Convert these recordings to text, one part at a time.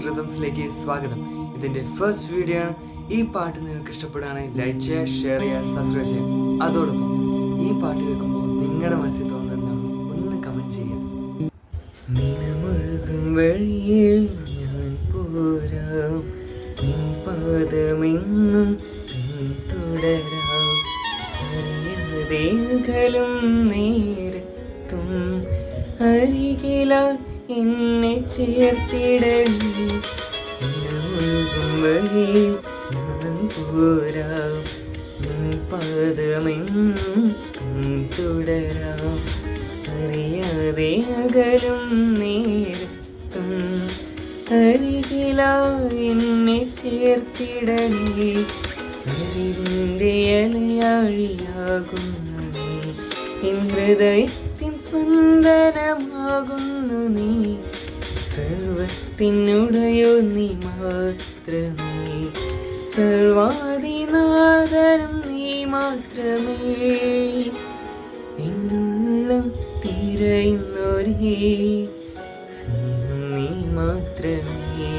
റിതംസിലേക്ക് സ്വാഗതം. ഇതിൻ്റെ first video ആണ്. ഈ പാട്ട് നിങ്ങൾക്ക് ഇഷ്ടപ്പെടുകയാണെങ്കിൽ ലൈക്ക് ചെയ്യുക, ഷെയർ ചെയ്യുക, സബ്സ്ക്രൈബ് ചെയ്യുക. അതോടൊപ്പം ഈ പാട്ട് കേൾക്കുമ്പോൾ നിങ്ങളുടെ മനസ്സിൽ തോന്നുന്നത് എന്താണെന്ന് ഒന്ന് കമൻറ്റ് ചെയ്യുക. നിനമൊഴുകും വഴിയിൽ ഞാൻ പോരാം, നിൻ പാദമെന്നും തുടരാം, അറിയാതെകലും നേരത്തും അരികിലായി എന്നെ ചേർത്തിടണേ. നിനമൊഴുകും വഴിയിൽ ഞാൻ പോരാം, നിൻ പാദമെന്നും തുടരാം, അറിയാതെ അകലും നേരത്തും അരികിലായി എന്നെ ചേർത്തിടണേ. അറിവിൻ്റെ അലയാഴിയാകുന്നു നീ, എൻ ഹൃദയത്തിൻ സ്പന്ദനമാകുന്നു നീ, സർവത്തിനുടയോ നീ മാത്രമേ, സർവാധിനാഥനും നീ മാത്രമേ, എന്നുള്ളം തിരയുന്നൊരേ സ്നേഹം നീ മാത്രമേ.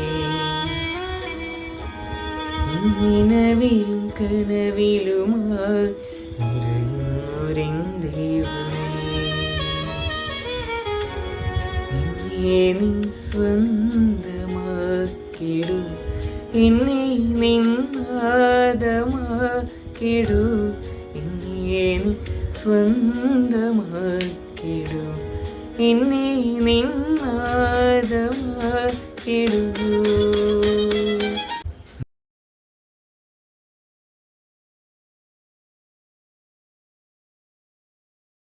നിലവിലും കനവിലുമായി നിറയുന്നൊരെൻ ദൈവമേ, എന്നെ നീ സ്വന്തമാക്കിടൂ, എന്നെ നിന്നാദമാക്കിടൂ, എന്നെ നീ സ്വന്തമാക്കിടൂ, എന്നെ നിന്നാദമാക്കിടൂ.